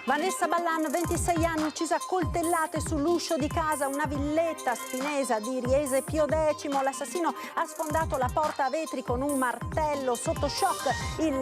Vanessa Ballan, 26 anni, uccisa a coltellate sull'uscio di casa, una villetta a Spinesa di Riese Pio X. L'assassino ha sfondato la porta a vetri con un martello. Sotto shock il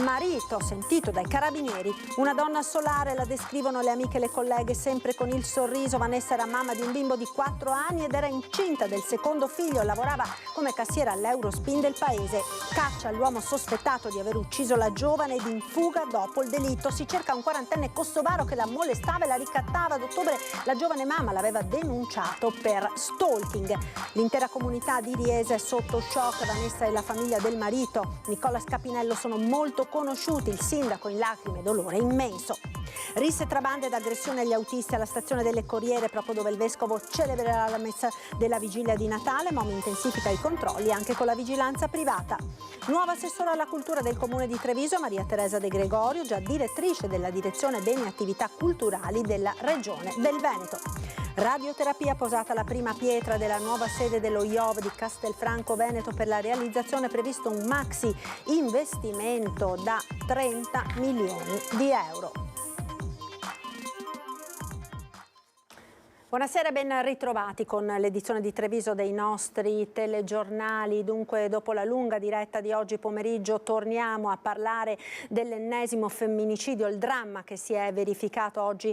marito, sentito dai carabinieri. Una donna solare, la descrivono le amiche e le colleghe, sempre con il sorriso. Vanessa era mamma di un bimbo di 4 anni ed era incinta del secondo figlio. Lavorava come cassiera all'Eurospin del paese. Caccia all'uomo sospettato di aver ucciso la giovane ed in fuga dopo il delitto. Si cerca un quarantenne kosovaro che la molestava e la ricattava. Ad ottobre la giovane mamma l'aveva denunciato per stalking. L'intera comunità di Riese è sotto shock. Vanessa e la famiglia del marito, Nicola Scapinello, sono molto conosciuti. Il sindaco in lacrime e dolore immenso. Risse tra bande ed aggressione agli autisti alla stazione delle Corriere, proprio dove il vescovo celebrerà la messa della vigilia di Natale. MOM intensifica i controlli anche con la vigilanza privata. Nuova assessora alla cultura del comune di Treviso, Maria Teresa De Gregorio, già direttrice della direzione beni e attività culturali della regione del Veneto. Radioterapia, posata la prima pietra della nuova sede dello IOV di Castelfranco Veneto. Per la realizzazione è previsto un maxi investimento da 30 milioni di euro. Buonasera e ben ritrovati con l'edizione di Treviso dei nostri telegiornali. Dunque, dopo la lunga diretta di oggi pomeriggio torniamo a parlare dell'ennesimo femminicidio, il dramma che si è verificato oggi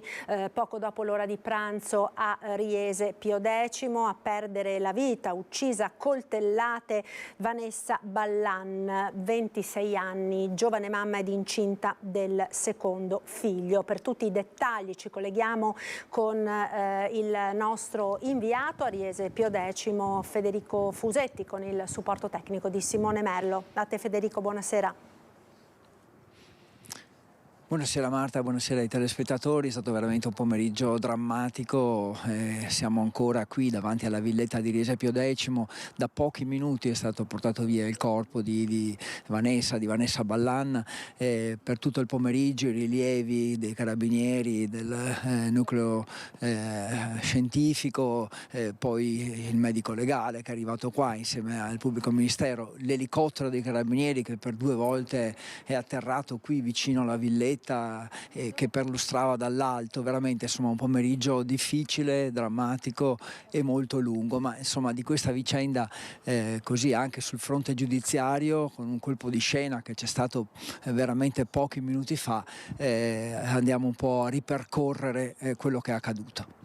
poco dopo l'ora di pranzo a Riese Pio X. A perdere la vita, uccisa a coltellate, Vanessa Ballan, 26 anni, giovane mamma ed incinta del secondo figlio. Per tutti i dettagli ci colleghiamo con il nostro inviato a Riese Pio X, Federico Fusetti, con il supporto tecnico di Simone Merlo. A te Federico, buonasera. Buonasera Marta, buonasera ai telespettatori. È stato veramente un pomeriggio drammatico, siamo ancora qui davanti alla villetta di Riese Pio X. Da pochi minuti è stato portato via il corpo di Vanessa Ballan. Per tutto il pomeriggio i rilievi dei carabinieri, del nucleo scientifico, poi il medico legale che è arrivato qua insieme al pubblico ministero, l'elicottero dei carabinieri che per 2 volte è atterrato qui vicino alla villetta, che perlustrava dall'alto. Veramente insomma un pomeriggio difficile, drammatico e molto lungo, ma insomma di questa vicenda così anche sul fronte giudiziario, con un colpo di scena che c'è stato veramente pochi minuti fa, andiamo un po' a ripercorrere quello che è accaduto.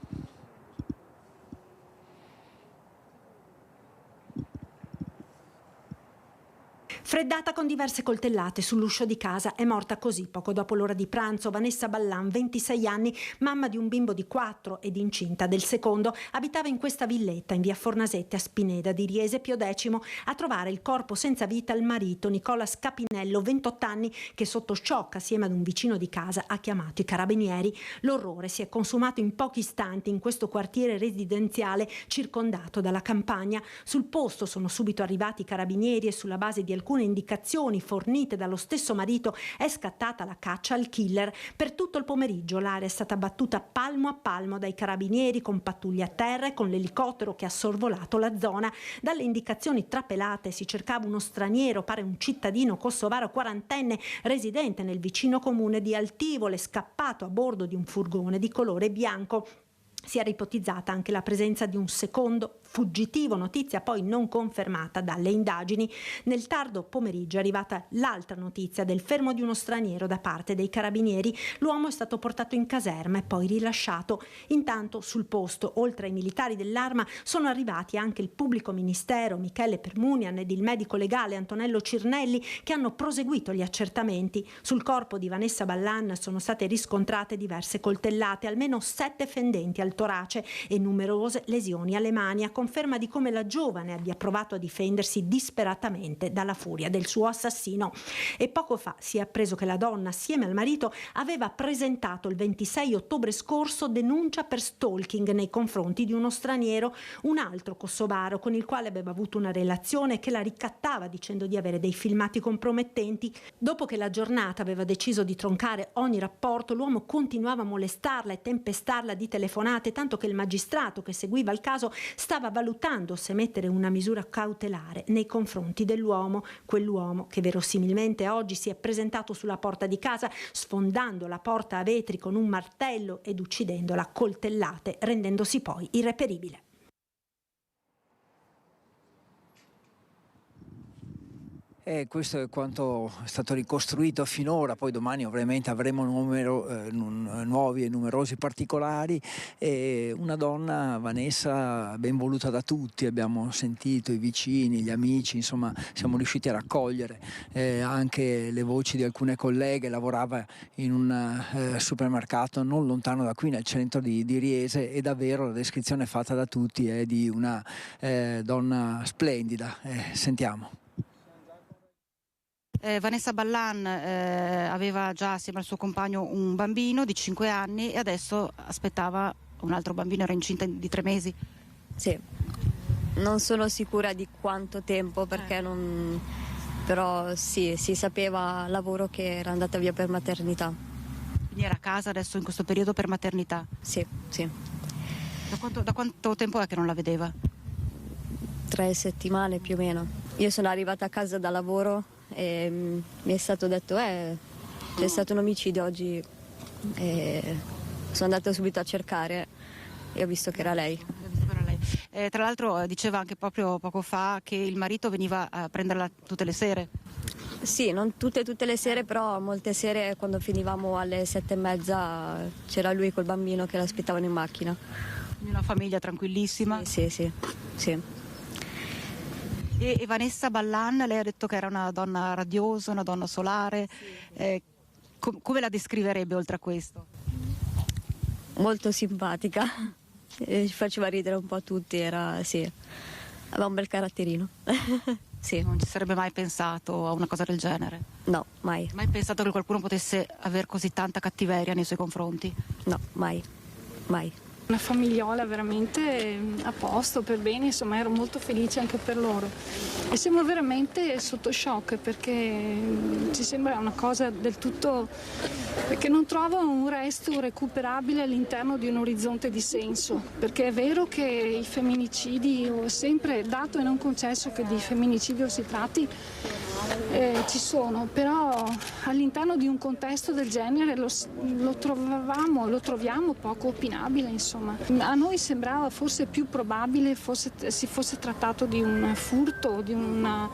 Freddata con diverse coltellate sull'uscio di casa, è morta così poco dopo l'ora di pranzo Vanessa Ballan, 26 anni, mamma di un bimbo di 4 ed incinta del secondo. Abitava in questa villetta in via Fornasette a Spineda di Riese Pio X. A trovare il corpo senza vita il marito Nicola Scapinello, 28 anni, che sotto shock assieme ad un vicino di casa ha chiamato i carabinieri. L'orrore si è consumato in pochi istanti in questo quartiere residenziale circondato dalla campagna. Sul posto sono subito arrivati i carabinieri e sulla base di alcune indicazioni fornite dallo stesso marito è scattata la caccia al killer. Per tutto il pomeriggio l'area è stata battuta palmo a palmo dai carabinieri, con pattuglie a terra e con l'elicottero che ha sorvolato la zona. Dalle indicazioni trapelate si cercava uno straniero, pare un cittadino kosovaro quarantenne residente nel vicino comune di Altivole, scappato a bordo di un furgone di colore bianco. Si era ipotizzata anche la presenza di un secondo fuggitivo, notizia poi non confermata dalle indagini. Nel tardo pomeriggio è arrivata l'altra notizia del fermo di uno straniero da parte dei carabinieri. L'uomo è stato portato in caserma e poi rilasciato. Intanto sul posto, oltre ai militari dell'Arma, sono arrivati anche il pubblico ministero, Michele Permunian, ed il medico legale Antonello Cirnelli, che hanno proseguito gli accertamenti. Sul corpo di Vanessa Ballan sono state riscontrate diverse coltellate, almeno 7 fendenti al torace e numerose lesioni alle mani, a conferma di come la giovane abbia provato a difendersi disperatamente dalla furia del suo assassino. E poco fa si è appreso che la donna, assieme al marito, aveva presentato il 26 ottobre scorso denuncia per stalking nei confronti di uno straniero, un altro kosovaro con il quale aveva avuto una relazione, che la ricattava dicendo di avere dei filmati compromettenti. Dopo che la giornata aveva deciso di troncare ogni rapporto, l'uomo continuava a molestarla e tempestarla di telefonate, tanto che il magistrato che seguiva il caso stava valutando se mettere una misura cautelare nei confronti dell'uomo, quell'uomo che verosimilmente oggi si è presentato sulla porta di casa, sfondando la porta a vetri con un martello ed uccidendola a coltellate, rendendosi poi irreperibile. Questo è quanto è stato ricostruito finora, poi domani ovviamente avremo nuovi e numerosi particolari. Una donna, Vanessa, ben voluta da tutti, abbiamo sentito i vicini, gli amici, insomma siamo riusciti a raccogliere anche le voci di alcune colleghe. Lavorava in un supermercato non lontano da qui, nel centro di Riese, e davvero la descrizione fatta da tutti è di una donna splendida. Sentiamo. Vanessa Ballan aveva già assieme al suo compagno un bambino di 5 anni e adesso aspettava un altro bambino, era incinta di 3 mesi. Sì, non sono sicura di quanto tempo perché non... però sì, si sapeva al lavoro che era andata via per maternità. Quindi era a casa adesso in questo periodo per maternità? Sì, sì. Da quanto tempo è che non la vedeva? 3 settimane più o meno. Io sono arrivata a casa da lavoro e mi è stato detto c'è stato un omicidio oggi, e sono andata subito a cercare e ho visto che era lei. Tra l'altro diceva anche proprio poco fa che il marito veniva a prenderla tutte le sere. Sì, non tutte le sere, però molte sere quando finivamo alle 7:30 c'era lui col bambino che l'aspettavano in macchina. Una famiglia tranquillissima. Sì. E Vanessa Ballan, lei ha detto che era una donna radiosa, una donna solare. Sì. Come la descriverebbe oltre a questo? Molto simpatica, ci faceva ridere un po' tutti, aveva un bel caratterino. Sì. Non ci sarebbe mai pensato a una cosa del genere? No, mai. Mai pensato che qualcuno potesse avere così tanta cattiveria nei suoi confronti? No, mai. Una famigliola veramente a posto, per bene, insomma ero molto felice anche per loro. E siamo veramente sotto shock perché ci sembra una cosa del tutto... perché non trovo un resto recuperabile all'interno di un orizzonte di senso. Perché è vero che i femminicidi, ho sempre dato e non concesso che di femminicidio si tratti, ci sono, però all'interno di un contesto del genere lo troviamo poco opinabile, insomma. A noi sembrava forse più probabile si fosse trattato di un furto, di una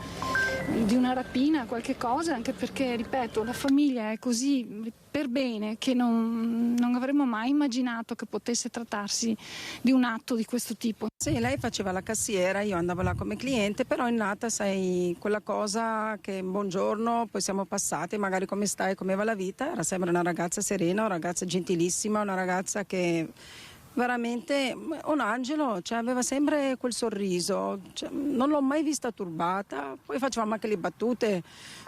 rapina, qualche cosa, anche perché, ripeto, la famiglia è così per bene che non avremmo mai immaginato che potesse trattarsi di un atto di questo tipo. Sì, lei faceva la cassiera, io andavo là come cliente, però è nata, sai, quella cosa che buongiorno, poi siamo passati, magari come stai, come va la vita, era sempre una ragazza serena, una ragazza gentilissima, una ragazza che veramente un angelo, cioè aveva sempre quel sorriso, cioè, non l'ho mai vista turbata. Poi facevamo anche le battute,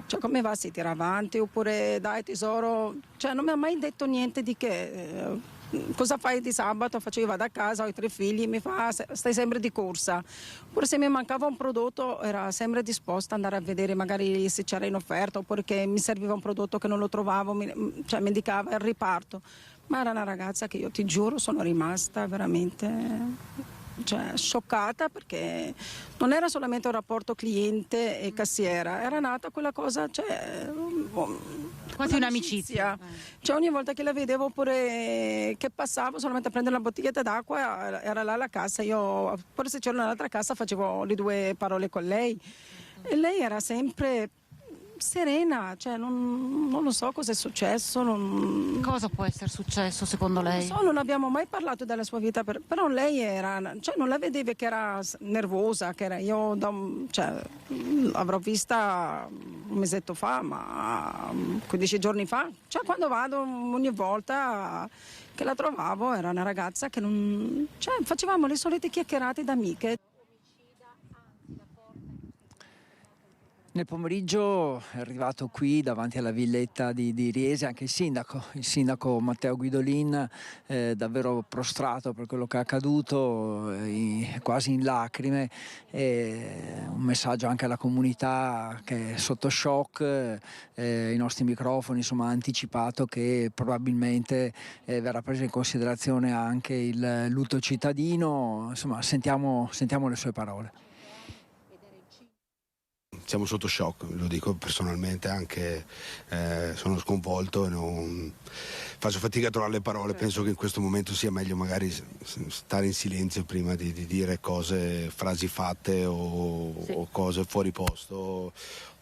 cioè come va, si tira avanti, oppure dai tesoro, cioè non mi ha mai detto niente di che. Cosa fai di sabato? Facevo, vado a casa, ho i 3 figli, mi fa stai sempre di corsa. Oppure se mi mancava un prodotto era sempre disposta ad andare a vedere magari se c'era in offerta, oppure che mi serviva un prodotto che non lo trovavo, mi indicava il riparto. Ma era una ragazza che io ti giuro sono rimasta veramente scioccata, perché non era solamente un rapporto cliente e cassiera, era nata quella cosa, quasi un'amicizia. Cioè ogni volta che la vedevo, oppure che passavo solamente a prendere una bottiglietta d'acqua, era là alla cassa, io pure se c'era un'altra cassa facevo le 2 parole con lei e lei era sempre serena, cioè non lo so cosa è successo. Cosa può essere successo secondo lei? Non abbiamo mai parlato della sua vita, però lei cioè non la vedevi che era nervosa, che era l'avrò vista un mesetto fa, ma 15 giorni fa, cioè quando vado ogni volta che la trovavo era una ragazza che facevamo le solite chiacchierate d'amiche. Nel pomeriggio è arrivato qui davanti alla villetta di Riese anche il sindaco Matteo Guidolin, davvero prostrato per quello che è accaduto, quasi in lacrime, un messaggio anche alla comunità che è sotto shock. I nostri microfoni ha anticipato che probabilmente verrà preso in considerazione anche il lutto cittadino. Insomma, sentiamo le sue parole. Siamo sotto shock, lo dico personalmente, anche sono sconvolto e faccio fatica a trovare le parole. Penso che in questo momento sia meglio magari stare in silenzio prima di dire frasi fatte o cose fuori posto. Ho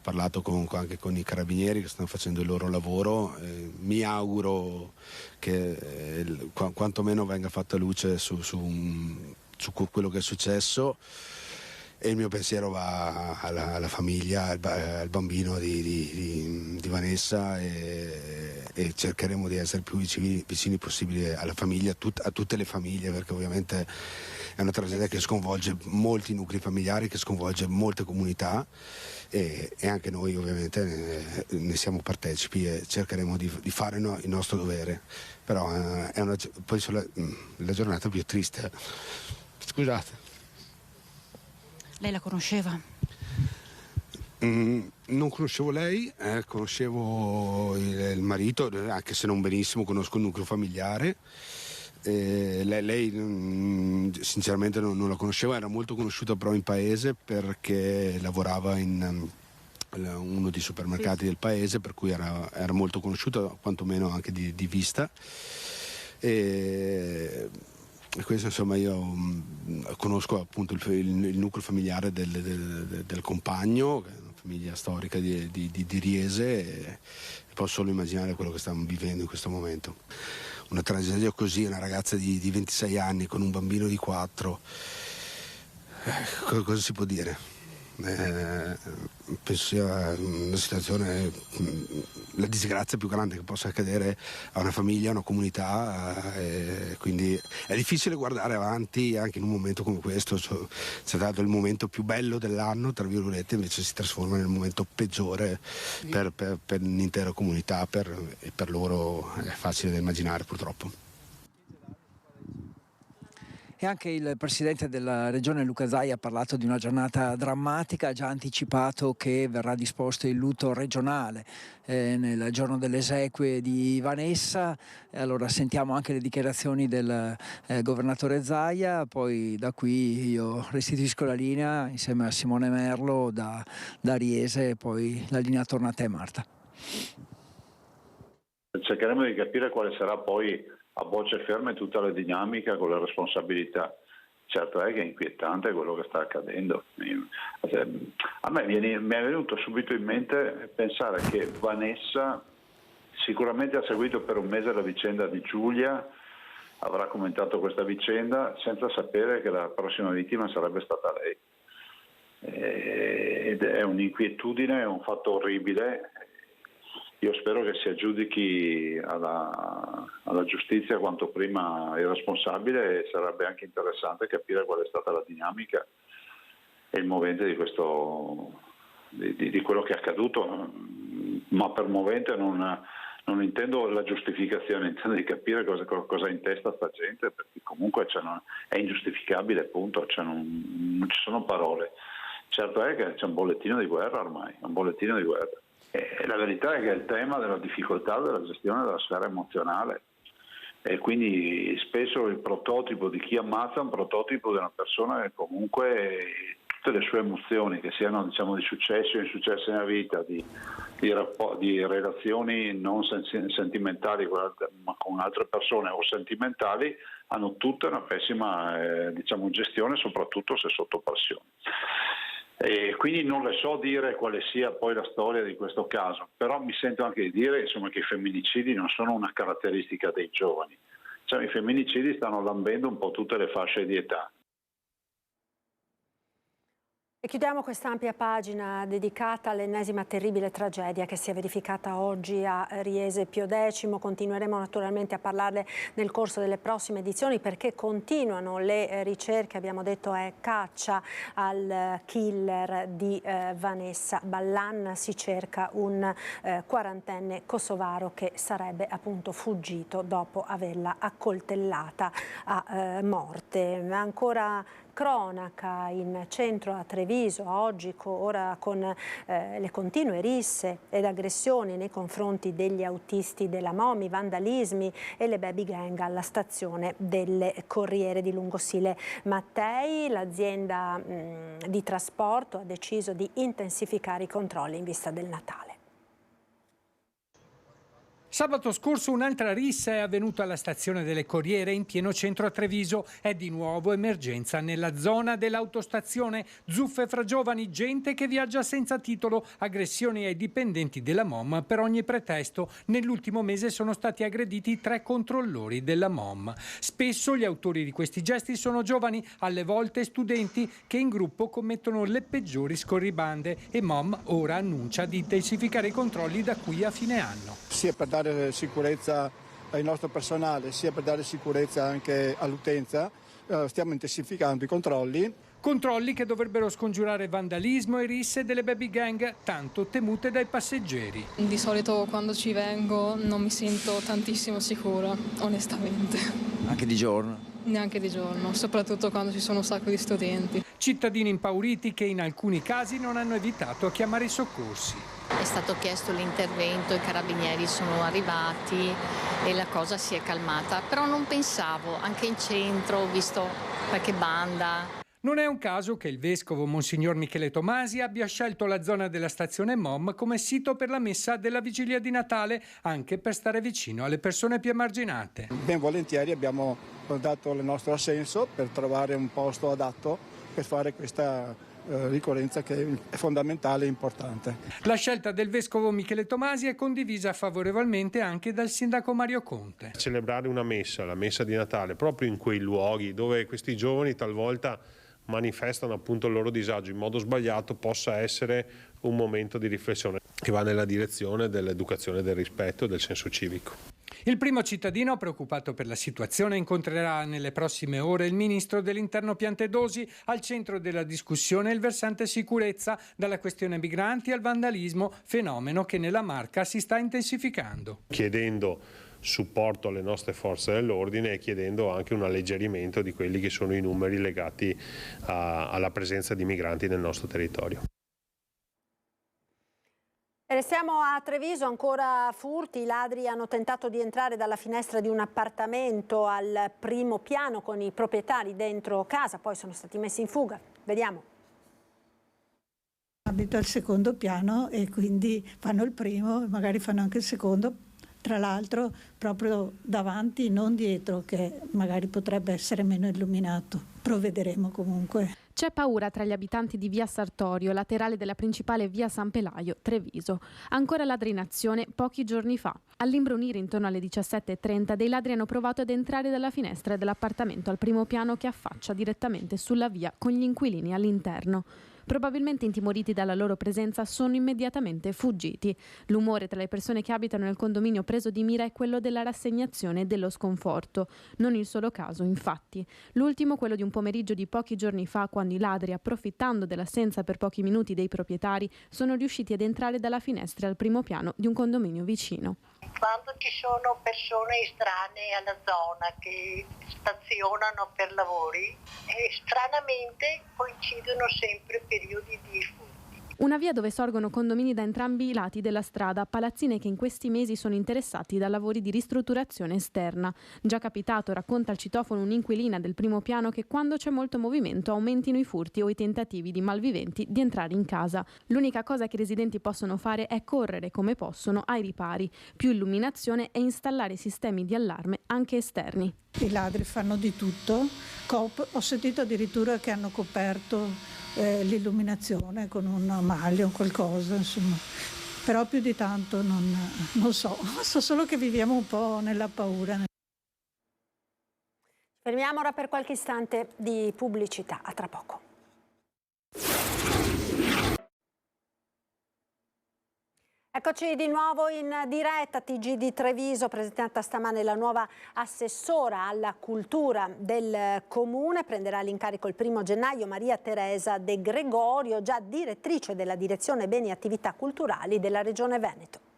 parlato comunque anche con i carabinieri che stanno facendo il loro lavoro, mi auguro che quantomeno venga fatta luce su quello che è successo. E il mio pensiero va alla famiglia, al bambino di Vanessa e cercheremo di essere più vicini possibile alla famiglia, a tutte le famiglie, perché ovviamente è una tragedia che sconvolge molti nuclei familiari, che sconvolge molte comunità e anche noi ovviamente ne siamo partecipi e cercheremo di fare il nostro dovere. Però poi la giornata più triste. Scusate. Lei la conosceva? Non conoscevo lei, conoscevo il marito, anche se non benissimo, conosco il nucleo familiare. Lei sinceramente non la conoscevo, era molto conosciuta però in paese perché lavorava in uno dei supermercati del paese, per cui era molto conosciuta, quantomeno anche di vista. E questo, insomma, io conosco appunto il nucleo familiare del compagno, che è una famiglia storica di Riese, e posso solo immaginare quello che stiamo vivendo in questo momento. Una tragedia così, una ragazza di 26 anni con un bambino di 4, cosa si può dire? Penso sia una situazione, la disgrazia più grande che possa accadere a una famiglia, a una comunità, quindi è difficile guardare avanti anche in un momento come questo. C'è stato il momento più bello dell'anno, tra virgolette, invece si trasforma nel momento peggiore per l'intera comunità, e per loro è facile da immaginare, purtroppo. E anche il presidente della regione Luca Zaia ha parlato di una giornata drammatica, ha già anticipato che verrà disposto il lutto regionale nel giorno delle esequie di Vanessa. Allora sentiamo anche le dichiarazioni del governatore Zaia, poi da qui io restituisco la linea insieme a Simone Merlo da Riese e poi la linea torna a te, Marta. Cercheremo di capire quale sarà poi a bocce ferme tutta la dinamica con le responsabilità. Certo è che è inquietante quello che sta accadendo. A me mi è venuto subito in mente pensare che Vanessa sicuramente ha seguito per un mese la vicenda di Giulia, avrà commentato questa vicenda senza sapere che la prossima vittima sarebbe stata lei. Ed è un'inquietudine, è un fatto orribile. Io spero che si aggiudichi alla giustizia quanto prima il responsabile, e sarebbe anche interessante capire qual è stata la dinamica e il movente di quello che è accaduto, ma per movente non intendo la giustificazione, intendo di capire cosa ha in testa sta gente, perché comunque è ingiustificabile, appunto, non ci sono parole. Certo è che c'è un bollettino di guerra ormai, un bollettino di guerra. E la verità è che è il tema della difficoltà della gestione della sfera emozionale, e quindi spesso il prototipo di chi ammazza è un prototipo di una persona che comunque tutte le sue emozioni, che siano diciamo di successi o insuccessi nella vita, di relazioni non sentimentali ma con altre persone o sentimentali, hanno tutte una pessima gestione, soprattutto se sotto pressione. E quindi non le so dire quale sia poi la storia di questo caso, però mi sento anche di dire insomma, che i femminicidi non sono una caratteristica dei giovani, cioè, i femminicidi stanno lambendo un po' tutte le fasce di età. E chiudiamo quest'ampia pagina dedicata all'ennesima terribile tragedia che si è verificata oggi a Riese Pio X. Continueremo naturalmente a parlarne nel corso delle prossime edizioni perché continuano le ricerche, abbiamo detto è caccia al killer di Vanessa Ballan, si cerca un quarantenne kosovaro che sarebbe appunto fuggito dopo averla accoltellata a morte. Ancora cronaca in centro a Treviso, oggi ora con le continue risse ed aggressioni nei confronti degli autisti della MOM, i vandalismi e le baby gang alla stazione delle Corriere di Lungosile Mattei. L'azienda di trasporto ha deciso di intensificare i controlli in vista del Natale. Sabato scorso un'altra rissa è avvenuta alla stazione delle Corriere in pieno centro a Treviso. È di nuovo emergenza nella zona dell'autostazione. Zuffe fra giovani, gente che viaggia senza titolo, aggressioni ai dipendenti della MOM per ogni pretesto. Nell'ultimo mese sono stati aggrediti 3 controllori della MOM. Spesso gli autori di questi gesti sono giovani, alle volte studenti, che in gruppo commettono le peggiori scorribande e MOM ora annuncia di intensificare i controlli da qui a fine anno. Sia per dare sicurezza al nostro personale, sia per dare sicurezza anche all'utenza, stiamo intensificando i controlli. Controlli che dovrebbero scongiurare vandalismo e risse delle baby gang, tanto temute dai passeggeri. Di solito quando ci vengo non mi sento tantissimo sicura, onestamente. Anche di giorno? Neanche di giorno, soprattutto quando ci sono un sacco di studenti. Cittadini impauriti che in alcuni casi non hanno evitato a chiamare i soccorsi. È stato chiesto l'intervento, i carabinieri sono arrivati e la cosa si è calmata, però non pensavo, anche in centro ho visto qualche banda. Non è un caso che il vescovo Monsignor Michele Tomasi abbia scelto la zona della stazione MOM come sito per la messa della vigilia di Natale, anche per stare vicino alle persone più emarginate. Ben volentieri abbiamo dato il nostro assenso per trovare un posto adatto per fare questa ricorrenza che è fondamentale e importante. La scelta del vescovo Michele Tomasi è condivisa favorevolmente anche dal sindaco Mario Conte. Celebrare una messa, la messa di Natale, proprio in quei luoghi dove questi giovani talvolta manifestano appunto il loro disagio in modo sbagliato, possa essere un momento di riflessione che va nella direzione dell'educazione, del rispetto e del senso civico. Il primo cittadino preoccupato per la situazione incontrerà nelle prossime ore il ministro dell'Interno Piantedosi. Al centro della discussione il versante sicurezza, dalla questione migranti al vandalismo, fenomeno che nella Marca si sta intensificando. Chiedendo supporto alle nostre forze dell'ordine e chiedendo anche un alleggerimento di quelli che sono i numeri legati alla presenza di migranti nel nostro territorio. E restiamo a Treviso, ancora furti. I ladri hanno tentato di entrare dalla finestra di un appartamento al primo piano con i proprietari dentro casa, poi sono stati messi in fuga. Vediamo. Abito al secondo piano e quindi fanno il primo, magari fanno anche il secondo. Tra l'altro proprio davanti, non dietro, che magari potrebbe essere meno illuminato. Provvederemo comunque. C'è paura tra gli abitanti di via Sartorio, laterale della principale via San Pelaio, Treviso. Ancora ladri in azione pochi giorni fa. All'imbrunire intorno alle 17:30 dei ladri hanno provato ad entrare dalla finestra dell'appartamento al primo piano che affaccia direttamente sulla via con gli inquilini all'interno. Probabilmente intimoriti dalla loro presenza sono immediatamente fuggiti. L'umore tra le persone che abitano nel condominio preso di mira è quello della rassegnazione e dello sconforto. Non il solo caso, infatti. L'ultimo, quello di un pomeriggio di pochi giorni fa, quando i ladri, approfittando dell'assenza per pochi minuti dei proprietari, sono riusciti ad entrare dalla finestra al primo piano di un condominio vicino. Quando ci sono persone estranee alla zona che stazionano per lavori, stranamente coincidono sempre periodi di furti Una via dove sorgono condomini da entrambi i lati della strada, palazzine che in questi mesi sono interessati da lavori di ristrutturazione esterna. Già capitato, racconta al citofono un'inquilina del primo piano, che quando c'è molto movimento aumentino i furti o i tentativi di malviventi di entrare in casa. L'unica cosa che i residenti possono fare è correre come possono ai ripari, più illuminazione e installare sistemi di allarme anche esterni. I ladri fanno di tutto, ho sentito addirittura che hanno coperto l'illuminazione con un maglio o qualcosa, insomma. Però più di tanto non so solo che viviamo un po' nella paura. Fermiamo ora per qualche istante di pubblicità, a tra poco. Eccoci di nuovo in diretta, TG di Treviso, presentata stamane la nuova assessora alla cultura del comune. Prenderà l'incarico il 1° gennaio Maria Teresa De Gregorio, già direttrice della direzione beni e attività culturali della Regione Veneto.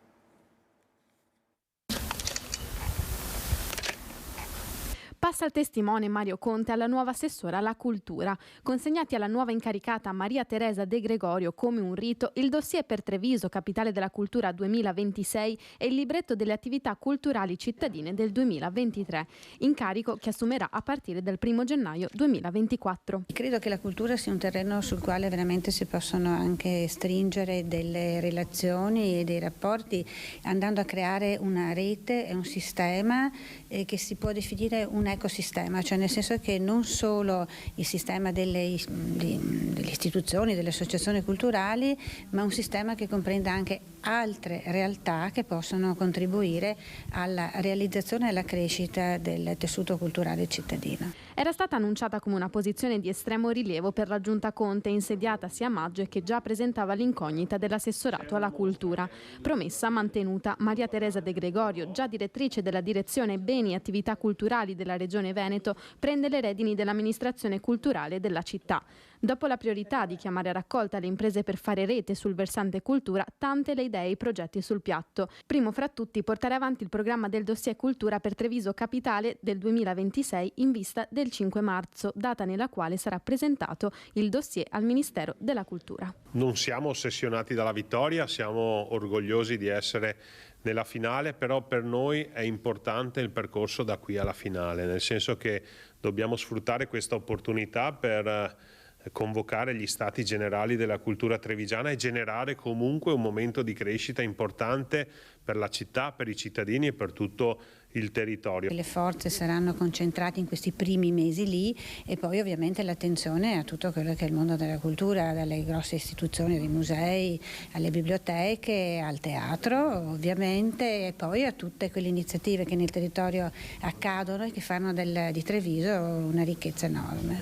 Passa il testimone Mario Conte alla nuova assessora alla cultura. Consegnati alla nuova incaricata Maria Teresa De Gregorio come un rito il dossier per Treviso, capitale della cultura 2026, e il libretto delle attività culturali cittadine del 2023, incarico che assumerà a partire dal 1° gennaio 2024. Credo che la cultura sia un terreno sul quale veramente si possono anche stringere delle relazioni e dei rapporti, andando a creare una rete e un sistema che si può definire un ecosistema, cioè nel senso che non solo il sistema delle istituzioni, delle associazioni culturali, ma un sistema che comprenda anche altre realtà che possono contribuire alla realizzazione e alla crescita del tessuto culturale cittadino. Era stata annunciata come una posizione di estremo rilievo per la Giunta Conte, insediatasi a maggio e che già presentava l'incognita dell'assessorato alla cultura. Promessa mantenuta, Maria Teresa De Gregorio, già direttrice della direzione beni e attività culturali della Regione Veneto, prende le redini dell'amministrazione culturale della città. Dopo la priorità di chiamare a raccolta le imprese per fare rete sul versante cultura, tante le idee e i progetti sul piatto. Primo fra tutti portare avanti il programma del dossier cultura per Treviso Capitale del 2026 in vista del 5 marzo, data nella quale sarà presentato il dossier al Ministero della Cultura. Non siamo ossessionati dalla vittoria, siamo orgogliosi di essere nella finale, però per noi è importante il percorso da qui alla finale, nel senso che dobbiamo sfruttare questa opportunità per convocare gli stati generali della cultura trevigiana e generare comunque un momento di crescita importante per la città, per i cittadini e per tutto il territorio. Le forze saranno concentrate in questi primi mesi lì e poi ovviamente l'attenzione a tutto quello che è il mondo della cultura, dalle grosse istituzioni, dai musei, alle biblioteche, al teatro ovviamente, e poi a tutte quelle iniziative che nel territorio accadono e che fanno di Treviso una ricchezza enorme.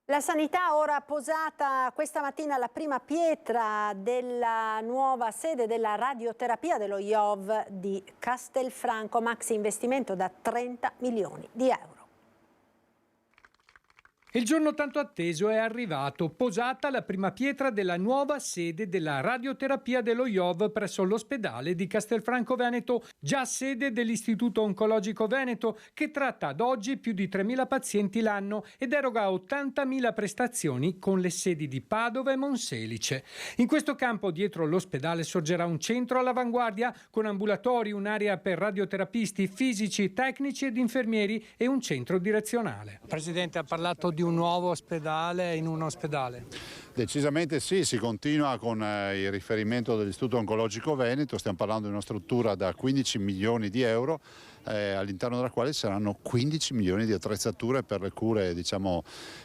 La sanità ora posata questa mattina la prima pietra della nuova sede della radioterapia dello IOV di Castelfranco, maxi investimento da 30 milioni di euro. Il giorno tanto atteso è arrivato, posata la prima pietra della nuova sede della radioterapia dello IOV presso l'ospedale di Castelfranco Veneto, già sede dell'Istituto Oncologico Veneto, che tratta ad oggi più di 3.000 pazienti l'anno ed eroga 80.000 prestazioni con le sedi di Padova e Monselice. In questo campo dietro l'ospedale sorgerà un centro all'avanguardia con ambulatori, un'area per radioterapisti, fisici, tecnici ed infermieri e un centro direzionale. Presidente ha parlato di un nuovo ospedale in un ospedale. Decisamente sì, si continua con il riferimento dell'Istituto Oncologico Veneto, stiamo parlando di una struttura da 15 milioni di euro, all'interno della quale saranno 15 milioni di attrezzature per le cure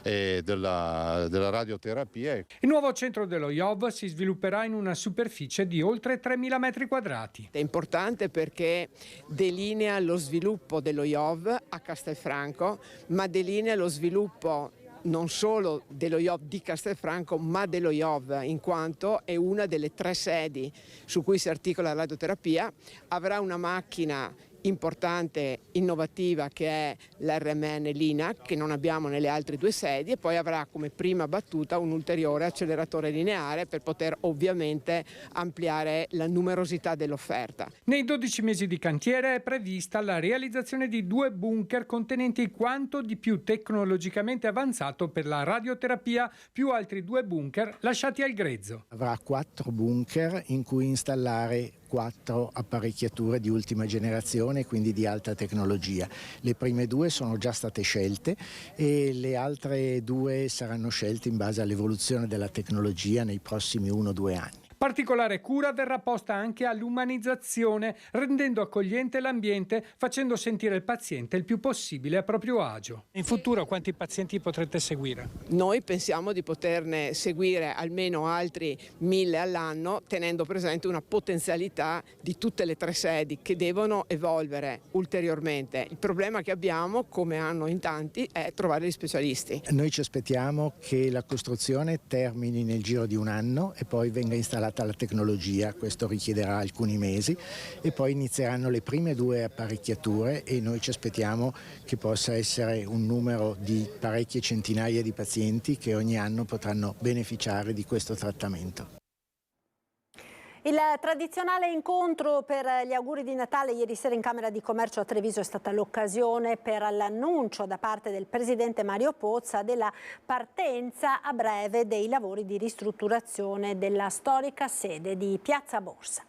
della radioterapia. Il nuovo centro dello IOV si svilupperà in una superficie di oltre 3.000 metri quadrati. È importante perché delinea lo sviluppo dello IOV a Castelfranco, ma delinea lo sviluppo non solo dello IOV di Castelfranco, ma dello IOV, in quanto è una delle 3 sedi su cui si articola la radioterapia. Avrà una macchina importante, innovativa, che è l'RMN Linac, che non abbiamo nelle altre 2 sedi, e poi avrà come prima battuta un ulteriore acceleratore lineare per poter ovviamente ampliare la numerosità dell'offerta. Nei 12 mesi di cantiere è prevista la realizzazione di 2 bunker contenenti quanto di più tecnologicamente avanzato per la radioterapia, più altri 2 bunker lasciati al grezzo. Avrà 4 bunker in cui installare 4 apparecchiature di ultima generazione, quindi di alta tecnologia. Le prime 2 sono già state scelte e le altre 2 saranno scelte in base all'evoluzione della tecnologia nei prossimi 1-2 anni. Particolare cura verrà posta anche all'umanizzazione, rendendo accogliente l'ambiente, facendo sentire il paziente il più possibile a proprio agio. In futuro quanti pazienti potrete seguire? Noi pensiamo di poterne seguire almeno altri 1000 all'anno, tenendo presente una potenzialità di tutte le 3 sedi che devono evolvere ulteriormente. Il problema che abbiamo, come hanno in tanti, è trovare gli specialisti. Noi ci aspettiamo che la costruzione termini nel giro di 1 anno e poi venga installata la tecnologia, questo richiederà alcuni mesi, e poi inizieranno le prime 2 apparecchiature e noi ci aspettiamo che possa essere un numero di parecchie centinaia di pazienti che ogni anno potranno beneficiare di questo trattamento. Il tradizionale incontro per gli auguri di Natale ieri sera in Camera di Commercio a Treviso è stata l'occasione per l'annuncio da parte del presidente Mario Pozza della partenza a breve dei lavori di ristrutturazione della storica sede di Piazza Borsa.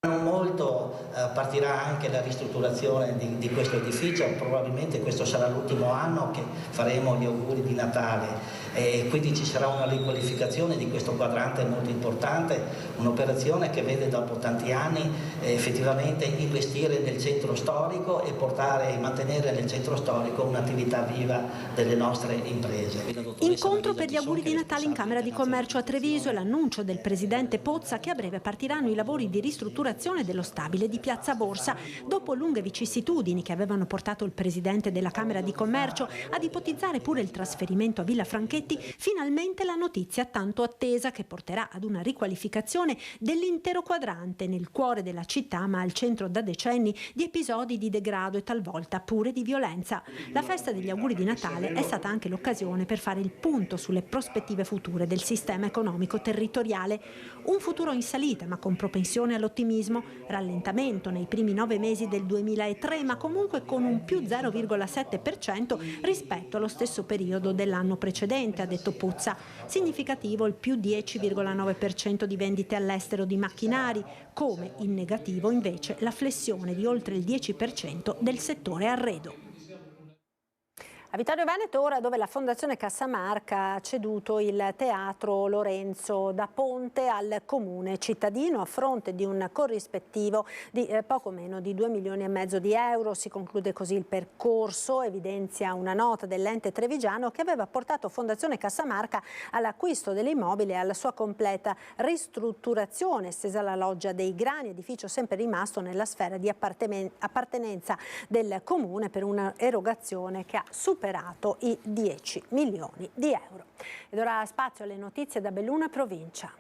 Non molto partirà anche la ristrutturazione di questo edificio, probabilmente questo sarà l'ultimo anno che faremo gli auguri di Natale e quindi ci sarà una riqualificazione di questo quadrante molto importante, un'operazione che vede dopo tanti anni effettivamente investire nel centro storico e portare e mantenere nel centro storico un'attività viva delle nostre imprese. Incontro per gli auguri di Natale in Camera di Commercio a Treviso e l'annuncio del presidente Pozza che a breve partiranno i lavori di ristrutturazione dello stabile di Piazza Borsa. Dopo lunghe vicissitudini che avevano portato il presidente della Camera di Commercio ad ipotizzare pure il trasferimento a Villa Franchetti, finalmente la notizia tanto attesa che porterà ad una riqualificazione dell'intero quadrante nel cuore della città, ma al centro da decenni di episodi di degrado e talvolta pure di violenza. La festa degli auguri di Natale è stata anche l'occasione per fare il punto sulle prospettive future del sistema economico territoriale. Un futuro in salita ma con propensione all'ottimismo, rallentamento nei primi 9 mesi del 2003 ma comunque con un più 0,7% rispetto allo stesso periodo dell'anno precedente, ha detto Pozza. Significativo il più 10,9% di vendite all'estero di macchinari, come in negativo invece la flessione di oltre il 10% del settore arredo. A Vittorio Veneto ora, dove la Fondazione Cassamarca ha ceduto il teatro Lorenzo da Ponte al comune cittadino a fronte di un corrispettivo di poco meno di 2,5 milioni di euro. Si conclude così il percorso, evidenzia una nota dell'ente trevigiano che aveva portato Fondazione Cassamarca all'acquisto dell'immobile e alla sua completa ristrutturazione, estesa alla Loggia dei Grani, edificio sempre rimasto nella sfera di appartenenza del comune, per un'erogazione che ha superato i 10 milioni di euro. Ed ora spazio alle notizie da Belluno e provincia.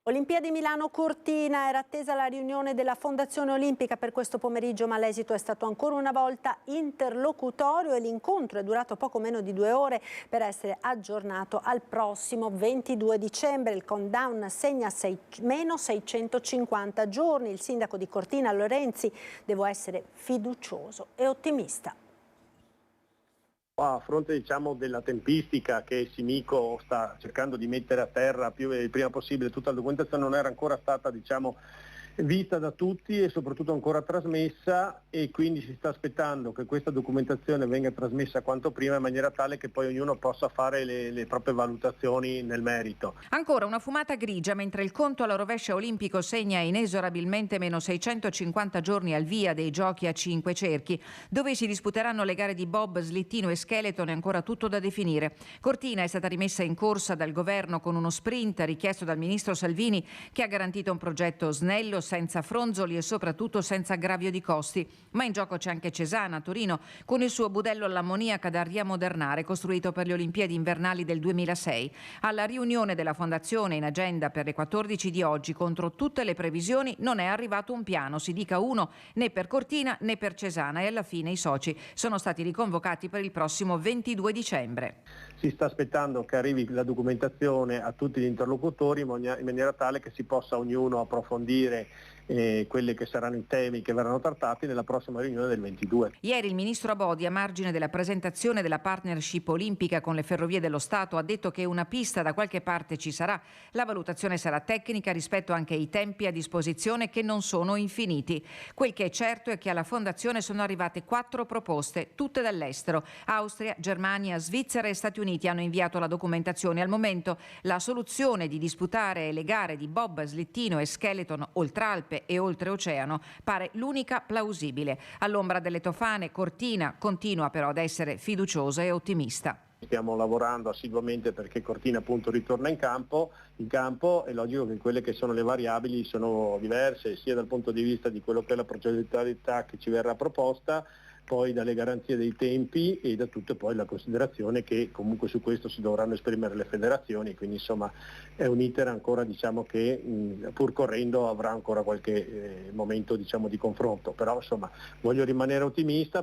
Olimpiadi Milano Cortina, era attesa la riunione della Fondazione Olimpica per questo pomeriggio, ma l'esito è stato ancora una volta interlocutorio e l'incontro è durato poco meno di 2 ore per essere aggiornato al prossimo 22 dicembre. Il countdown segna meno 650 giorni. Il sindaco di Cortina Lorenzi: devo essere fiducioso e ottimista. A fronte della tempistica che Simico sta cercando di mettere a terra il prima possibile, tutta la documentazione non era ancora stata vista da tutti e soprattutto ancora trasmessa, e quindi si sta aspettando che questa documentazione venga trasmessa quanto prima in maniera tale che poi ognuno possa fare le proprie valutazioni nel merito. Ancora una fumata grigia mentre il conto alla rovescia olimpico segna inesorabilmente meno 650 giorni al via dei giochi a 5 cerchi, dove si disputeranno le gare di bob, slittino e skeleton. È ancora tutto da definire. Cortina è stata rimessa in corsa dal governo con uno sprint richiesto dal ministro Salvini, che ha garantito un progetto snello, senza fronzoli e soprattutto senza aggravio di costi. Ma in gioco c'è anche Cesana, Torino, con il suo budello all'ammoniaca da riamodernare, costruito per le Olimpiadi invernali del 2006. Alla riunione della Fondazione in agenda per le 14 di oggi, contro tutte le previsioni, non è arrivato un piano, si dica uno, né per Cortina né per Cesana, e alla fine i soci sono stati riconvocati per il prossimo 22 dicembre. Si sta aspettando che arrivi la documentazione a tutti gli interlocutori in maniera tale che si possa ognuno approfondire quelli che saranno i temi che verranno trattati nella prossima riunione del 22. Ieri il ministro Abodi, a margine della presentazione della partnership olimpica con le Ferrovie dello Stato, ha detto che una pista da qualche parte ci sarà. La valutazione sarà tecnica rispetto anche ai tempi a disposizione, che non sono infiniti. Quel che è certo è che alla Fondazione sono arrivate 4 proposte, tutte dall'estero. Austria, Germania, Svizzera e Stati Uniti hanno inviato la documentazione. Al momento la soluzione di disputare le gare di bob, slittino e skeleton oltre Alpe e oltreoceano pare l'unica plausibile. All'ombra delle tofane, Cortina continua però ad essere fiduciosa e ottimista. Stiamo lavorando assiduamente perché Cortina appunto ritorna in campo. È logico che quelle che sono le variabili sono diverse, sia dal punto di vista di quello che è la progettualità che ci verrà proposta, poi dalle garanzie dei tempi e da tutto poi la considerazione che comunque su questo si dovranno esprimere le federazioni, quindi insomma è un iter ancora che pur correndo avrà ancora qualche momento di confronto, però insomma voglio rimanere ottimista.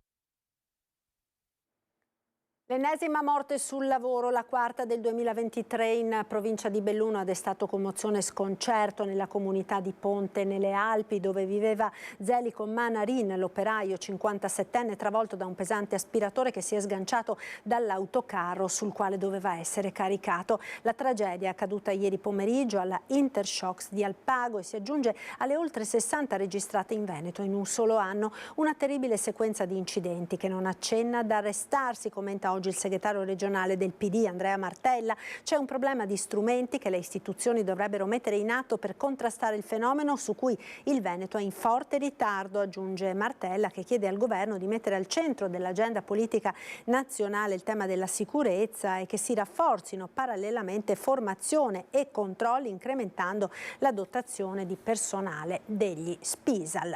L'ennesima morte sul lavoro, la quarta del 2023 in provincia di Belluno, ha destato commozione e sconcerto nella comunità di Ponte nelle Alpi, dove viveva Zelico Manarin, l'operaio 57enne, travolto da un pesante aspiratore che si è sganciato dall'autocarro sul quale doveva essere caricato. La tragedia è accaduta ieri pomeriggio alla Intershocks di Alpago e si aggiunge alle oltre 60 registrate in Veneto in un solo anno. Una terribile sequenza di incidenti che non accenna ad arrestarsi, commenta oggi il segretario regionale del PD Andrea Martella. C'è un problema di strumenti che le istituzioni dovrebbero mettere in atto per contrastare il fenomeno, su cui il Veneto è in forte ritardo, aggiunge Martella, che chiede al governo di mettere al centro dell'agenda politica nazionale il tema della sicurezza e che si rafforzino parallelamente formazione e controlli, incrementando la dotazione di personale degli Spisal.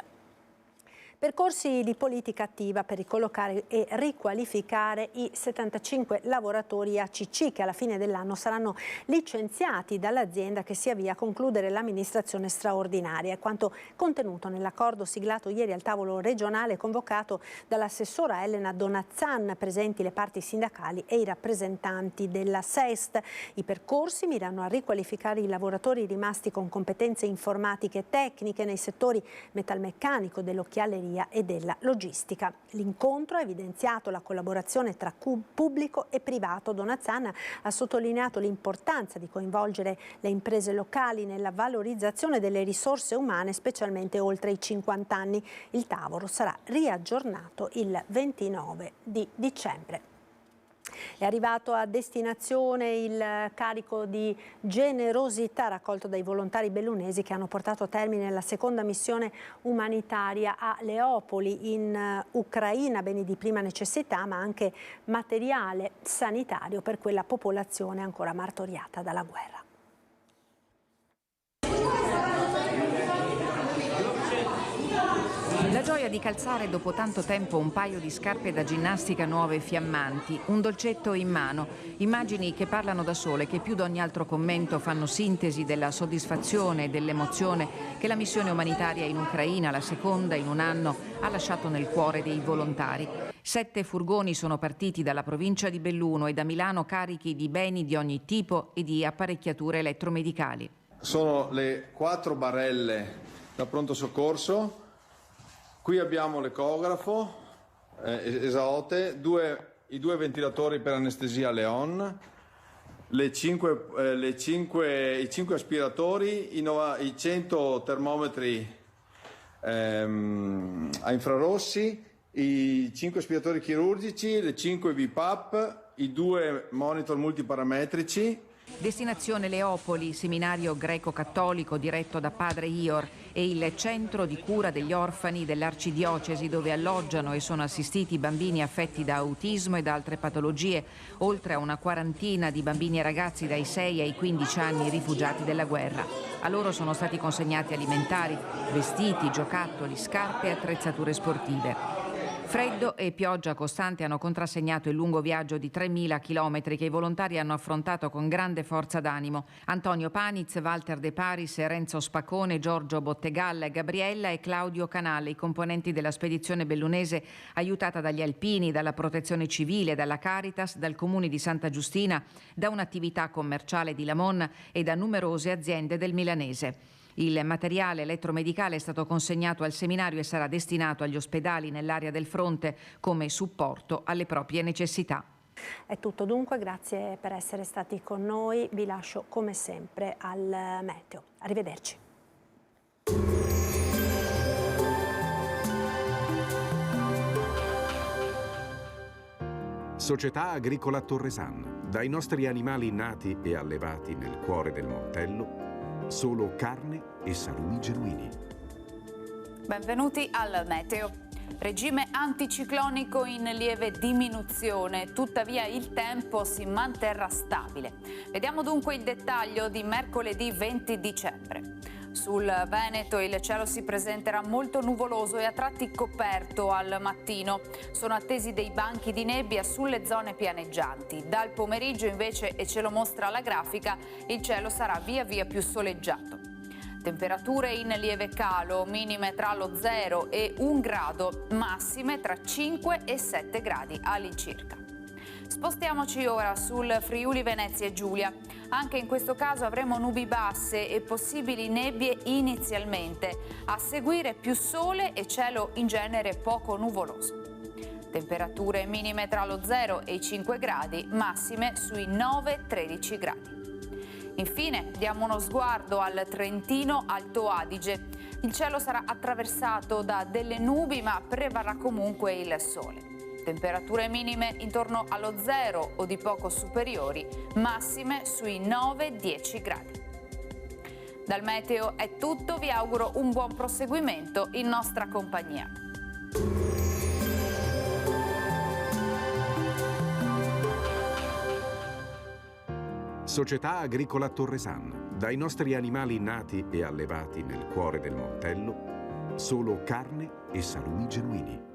Percorsi di politica attiva per ricollocare e riqualificare i 75 lavoratori ACC che alla fine dell'anno saranno licenziati dall'azienda che si avvia a concludere l'amministrazione straordinaria. È quanto contenuto nell'accordo siglato ieri al tavolo regionale convocato dall'assessora Elena Donazzan, presenti le parti sindacali e i rappresentanti della SEST. I percorsi mirano a riqualificare i lavoratori rimasti con competenze informatiche e tecniche nei settori metalmeccanico, dell'occhialeria e della logistica. L'incontro ha evidenziato la collaborazione tra pubblico e privato. Donazzan ha sottolineato l'importanza di coinvolgere le imprese locali nella valorizzazione delle risorse umane, specialmente oltre i 50 anni. Il tavolo sarà riaggiornato il 29 di dicembre. È arrivato a destinazione il carico di generosità raccolto dai volontari bellunesi che hanno portato a termine la seconda missione umanitaria a Leopoli in Ucraina, beni di prima necessità ma anche materiale sanitario per quella popolazione ancora martoriata dalla guerra. La gioia di calzare dopo tanto tempo un paio di scarpe da ginnastica nuove e fiammanti, un dolcetto in mano, immagini che parlano da sole, che più di ogni altro commento fanno sintesi della soddisfazione e dell'emozione che la missione umanitaria in Ucraina, la seconda in un anno, ha lasciato nel cuore dei volontari. 7 furgoni sono partiti dalla provincia di Belluno e da Milano carichi di beni di ogni tipo e di apparecchiature elettromedicali. Sono le 4 barelle da pronto soccorso. Qui abbiamo l'ecografo, Esaote, i 2 ventilatori per anestesia Leon, i 5 aspiratori, i 100 termometri a infrarossi, i 5 aspiratori chirurgici, le 5 BiPAP, i 2 monitor multiparametrici. Destinazione Leopoli, seminario greco-cattolico diretto da padre Ior. e il centro di cura degli orfani dell'Arcidiocesi, dove alloggiano e sono assistiti bambini affetti da autismo e da altre patologie, oltre a una quarantina di bambini e ragazzi dai 6 ai 15 anni rifugiati della guerra. A loro sono stati consegnati alimentari, vestiti, giocattoli, scarpe e attrezzature sportive. Freddo e pioggia costante hanno contrassegnato il lungo viaggio di 3.000 chilometri che i volontari hanno affrontato con grande forza d'animo. Antonio Paniz, Walter De Paris, Renzo Spacone, Giorgio Bottegalla, Gabriella e Claudio Canale, i componenti della spedizione bellunese aiutata dagli alpini, dalla Protezione Civile, dalla Caritas, dal Comune di Santa Giustina, da un'attività commerciale di Lamon e da numerose aziende del milanese. Il materiale elettromedicale è stato consegnato al seminario e sarà destinato agli ospedali nell'area del fronte come supporto alle proprie necessità. È tutto dunque, grazie per essere stati con noi, vi lascio come sempre al meteo. Arrivederci. Società Agricola Torresan, dai nostri animali nati e allevati nel cuore del Montello, solo carne e salumi genuini. Benvenuti al meteo. Regime anticiclonico in lieve diminuzione, tuttavia il tempo si manterrà stabile. Vediamo dunque il dettaglio di mercoledì 20 dicembre. Sul Veneto il cielo si presenterà molto nuvoloso e a tratti coperto al mattino. Sono attesi dei banchi di nebbia sulle zone pianeggianti. Dal pomeriggio invece, e ce lo mostra la grafica, il cielo sarà via via più soleggiato. Temperature in lieve calo, minime tra lo 0 e 1 grado, massime tra 5 e 7 gradi all'incirca. Spostiamoci ora sul Friuli Venezia Giulia. Anche in questo caso avremo nubi basse e possibili nebbie inizialmente, a seguire più sole e cielo in genere poco nuvoloso. Temperature minime tra lo 0 e i 5 gradi, massime sui 9-13 gradi. Infine diamo uno sguardo al Trentino Alto Adige. Il cielo sarà attraversato da delle nubi, ma prevarrà comunque il sole. Temperature minime intorno allo 0 o di poco superiori, massime sui 9-10 gradi. Dal meteo è tutto, vi auguro un buon proseguimento in nostra compagnia. Società Agricola Torresan, dai nostri animali nati e allevati nel cuore del Montello, solo carne e salumi genuini.